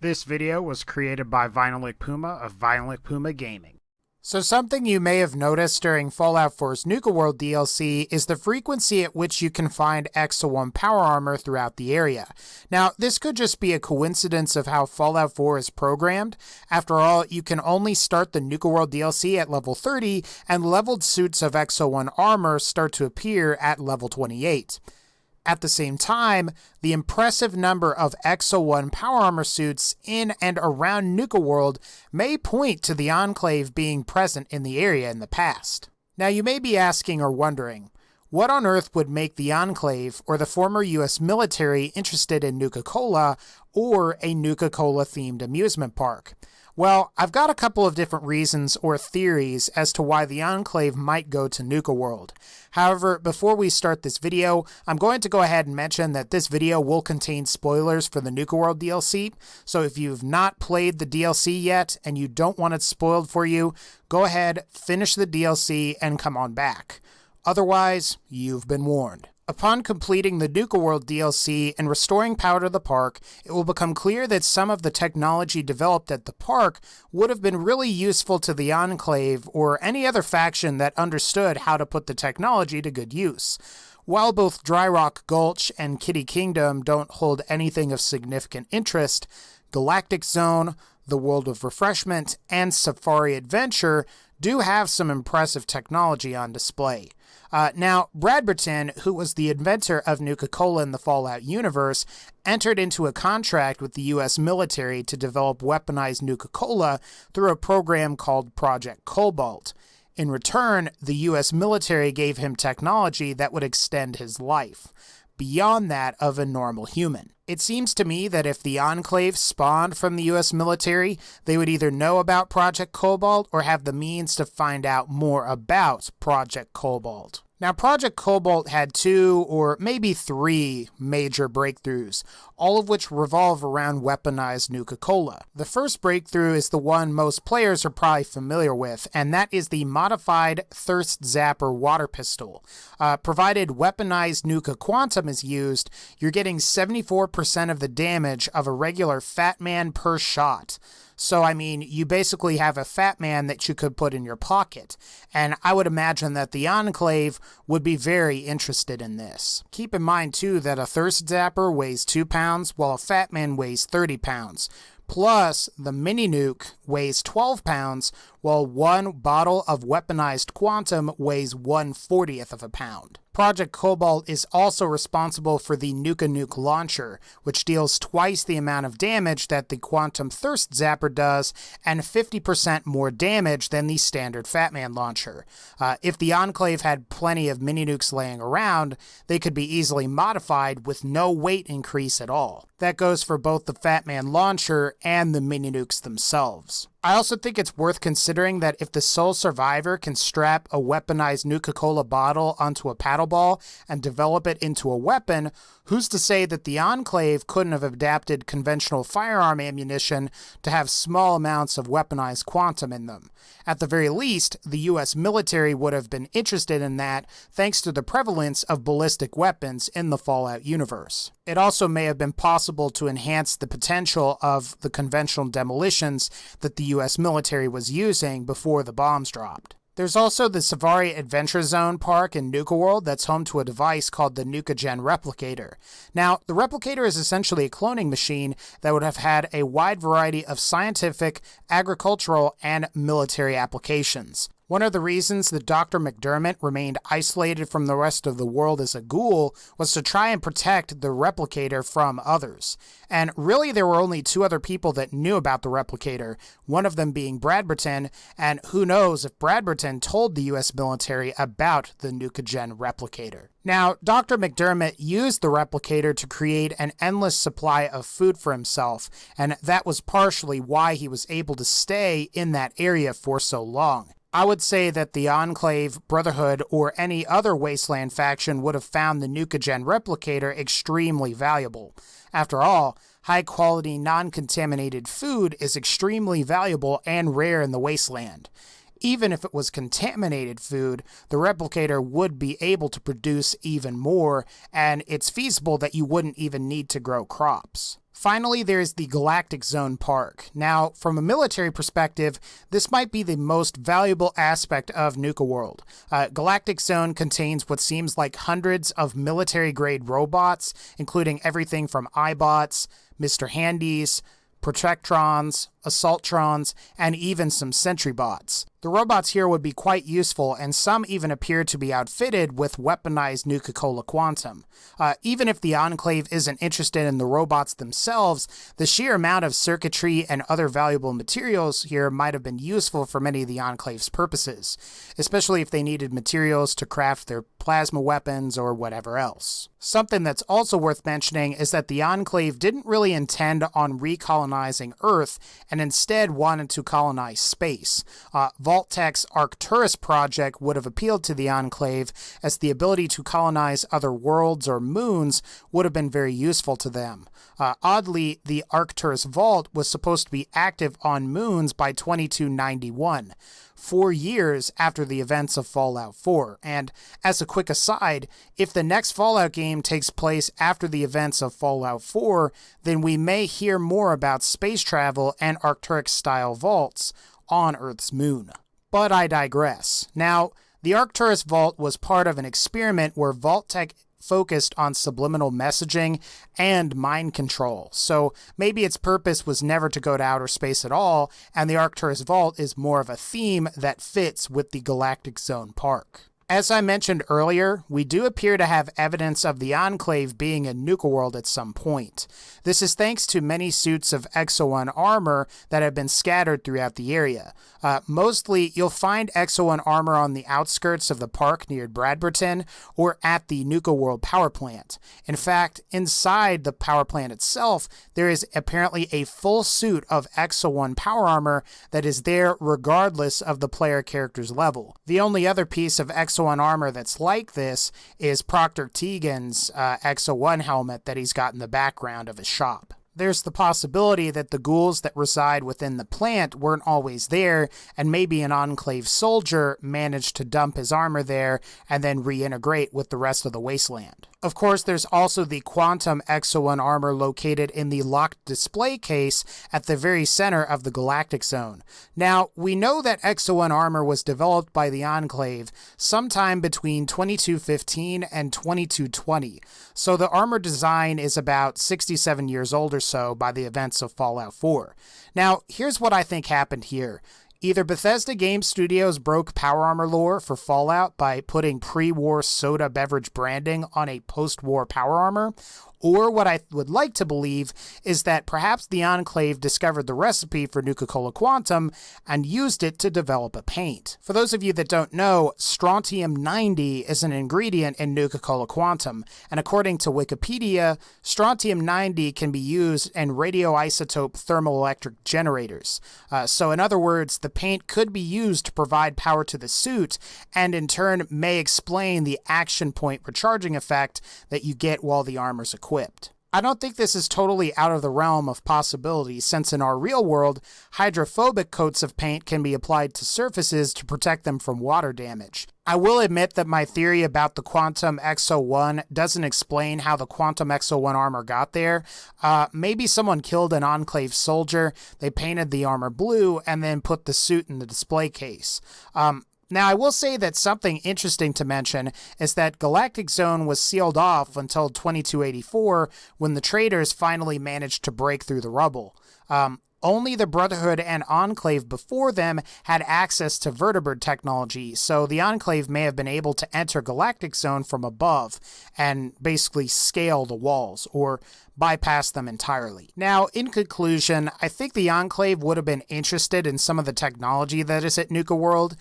This video was created by VinylicPuma of VinylicPumaGaming. So something you may have noticed during Fallout 4's Nuka World DLC is the frequency at which you can find EXO-1 power armor throughout the area. Now, this could just be a coincidence of how Fallout 4 is programmed. After all, you can only start the Nuka World DLC at level 30, and leveled suits of EXO-1 armor start to appear at level 28. At the same time, the impressive number of EXO-1 power armor suits in and around Nuka World may point to the Enclave being present in the area in the past. Now you may be asking or wondering, what on earth would make the Enclave or the former US military interested in Nuka-Cola or a Nuka-Cola themed amusement park? Well, I've got a couple of different reasons or theories as to why the Enclave might go to Nuka World. However, before we start this video, I'm going to go ahead and mention that this video will contain spoilers for the Nuka World DLC, so if you've not played the DLC yet and you don't want it spoiled for you, go ahead, finish the DLC, and come on back. Otherwise, you've been warned. Upon completing the Nuka World DLC and restoring power to the park, it will become clear that some of the technology developed at the park would have been really useful to the Enclave or any other faction that understood how to put the technology to good use. While both Dry Rock Gulch and Kitty Kingdom don't hold anything of significant interest, Galactic Zone, the World of Refreshment, and Safari Adventure do have some impressive technology on display. Now, Bradberton, who was the inventor of Nuka-Cola in the Fallout universe, entered into a contract with the US military to develop weaponized Nuka-Cola through a program called Project COBALT. In return, the US military gave him technology that would extend his life, beyond that of a normal human. It seems to me that if the Enclave spawned from the US military, they would either know about Project COBALT or have the means to find out more about Project COBALT. Now, Project COBALT had 2 or maybe 3 major breakthroughs, all of which revolve around weaponized Nuka-Cola. The first breakthrough is the one most players are probably familiar with, and that is the modified Thirst Zapper water pistol. Provided weaponized Nuka Quantum is used, you're getting 74% of the damage of a regular Fat Man per shot. So, I mean, you basically have a Fat Man that you could put in your pocket, and I would imagine that the Enclave would be very interested in this. Keep in mind, too, that a Thirst Zapper weighs 2 pounds, while a Fat Man weighs 30 pounds. Plus, the Mini Nuke weighs 12 pounds, while one bottle of weaponized Quantum weighs 1/40th of a pound. Project COBALT is also responsible for the Nuka Nuke launcher, which deals twice the amount of damage that the Quantum Thirst Zapper does, and 50% more damage than the standard Fat Man launcher. If the Enclave had plenty of mini nukes laying around, they could be easily modified with no weight increase at all. That goes for both the Fat Man launcher and the mini nukes themselves. I also think it's worth considering that if the sole survivor can strap a weaponized Nuka-Cola bottle onto a paddle ball and develop it into a weapon, who's to say that the Enclave couldn't have adapted conventional firearm ammunition to have small amounts of weaponized Quantum in them? At the very least, the US military would have been interested in that thanks to the prevalence of ballistic weapons in the Fallout universe. It also may have been possible to enhance the potential of the conventional demolitions that the US military was using before the bombs dropped. There's also the Safari Adventure Zone park in Nuka World that's home to a device called the Nuka Replicator. Now, the replicator is essentially a cloning machine that would have had a wide variety of scientific, agricultural, and military applications. One of the reasons that Dr. McDermott remained isolated from the rest of the world as a ghoul was to try and protect the replicator from others. And really there were only 2 other people that knew about the replicator, one of them being Bradberton, and who knows if Bradberton told the US military about the Nuka replicator. Now, Dr. McDermott used the replicator to create an endless supply of food for himself, and that was partially why he was able to stay in that area for so long. I would say that the Enclave, Brotherhood, or any other Wasteland faction would have found the Nuka replicator extremely valuable. After all, high-quality, non-contaminated food is extremely valuable and rare in the Wasteland. Even if it was contaminated food, the replicator would be able to produce even more, and it's feasible that you wouldn't even need to grow crops. Finally, there's the Galactic Zone Park. Now, from a military perspective, this might be the most valuable aspect of Nuka World. Galactic Zone contains what seems like hundreds of military-grade robots, including everything from iBots, Mr. Handies, Protectrons, Assaultrons, and even some Sentry bots. The robots here would be quite useful, and some even appear to be outfitted with weaponized Nuka-Cola Quantum. Even if the Enclave isn't interested in the robots themselves, the sheer amount of circuitry and other valuable materials here might have been useful for many of the Enclave's purposes, especially if they needed materials to craft their plasma weapons or whatever else. Something that's also worth mentioning is that the Enclave didn't really intend on recolonizing Earth, and instead wanted to colonize space. Vault-Tech's Arcturus project would have appealed to the Enclave, as the ability to colonize other worlds or moons would have been very useful to them. Oddly, the Arcturus Vault was supposed to be active on moons by 2291. 4 years after the events of Fallout 4. And as a quick aside, if the next Fallout game takes place after the events of Fallout 4, then we may hear more about space travel and Arcturus-style vaults on Earth's moon. But I digress. Now, the Arcturus Vault was part of an experiment where Vault-Tec focused on subliminal messaging and mind control, so maybe its purpose was never to go to outer space at all, and the Arcturus Vault is more of a theme that fits with the Galactic Zone Park. As I mentioned earlier, we do appear to have evidence of the Enclave being in Nuka World at some point. This is thanks to many suits of Exo-1 armor that have been scattered throughout the area. Mostly, you'll find Exo-1 armor on the outskirts of the park near Bradberton or at the Nuka World power plant. In fact, inside the power plant itself, there is apparently a full suit of Exo-1 power armor that is there regardless of the player character's level. The only other piece of Exo-1 armor that's like this is Proctor Tegan's Exo-1 helmet that he's got in the background of his shop. There's the possibility that the ghouls that reside within the plant weren't always there, and maybe an Enclave soldier managed to dump his armor there and then reintegrate with the rest of the wasteland. Of course, there's also the Quantum Exo-1 armor located in the locked display case at the very center of the Galactic Zone. Now, we know that Exo-1 armor was developed by the Enclave sometime between 2215 and 2220, so the armor design is about 67 years old or so by the events of Fallout 4. Now, here's what I think happened here. Either Bethesda Game Studios broke power armor lore for Fallout by putting pre-war soda beverage branding on a post-war power armor, or what I would like to believe is that perhaps the Enclave discovered the recipe for Nuka-Cola Quantum and used it to develop a paint. For those of you that don't know, strontium-90 is an ingredient in Nuka-Cola Quantum, and according to Wikipedia, strontium-90 can be used in radioisotope thermoelectric generators. So in other words, the paint could be used to provide power to the suit, and in turn may explain the action point recharging effect that you get while the armor's equipped. I don't think this is totally out of the realm of possibility, since in our real world, hydrophobic coats of paint can be applied to surfaces to protect them from water damage. I will admit that my theory about the Quantum Exo-1 doesn't explain how the Quantum Exo-1 armor got there. Maybe someone killed an Enclave soldier, they painted the armor blue, and then put the suit in the display case. Now, I will say that something interesting to mention is that Galactic Zone was sealed off until 2284, when the traders finally managed to break through the rubble. Only the Brotherhood and Enclave before them had access to vertebrate technology, so the Enclave may have been able to enter Galactic Zone from above and basically scale the walls, or bypass them entirely. Now, in conclusion, I think the Enclave would have been interested in some of the technology that is at Nuka World.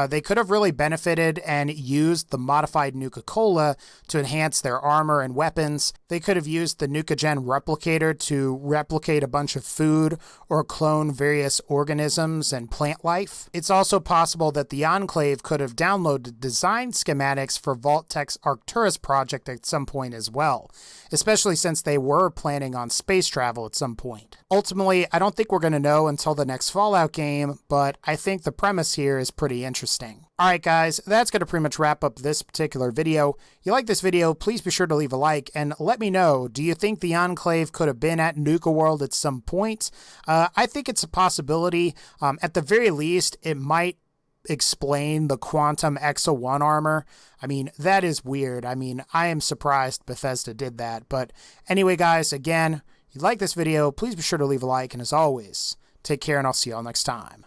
They could have really benefited and used the modified Nuka-Cola to enhance their armor and weapons. They could have used the NukaGen replicator to replicate a bunch of food or clone various organisms and plant life. It's also possible that the Enclave could have downloaded design schematics for Vault-Tech's Arcturus project at some point as well, especially since they were were planning on space travel at some point. Ultimately, I don't think we're going to know until the next Fallout game, but I think the premise here is pretty interesting. Alright guys, that's going to pretty much wrap up this particular video. If you like this video, please be sure to leave a like, and let me know, do you think the Enclave could have been at Nuka World at some point? I think it's a possibility. At the very least, it might explain the Quantum Exo-1 armor. I mean, that is weird. I mean, I am surprised Bethesda did that. But anyway, guys, again, if you like this video, please be sure to leave a like, and as always, take care, and I'll see y'all next time.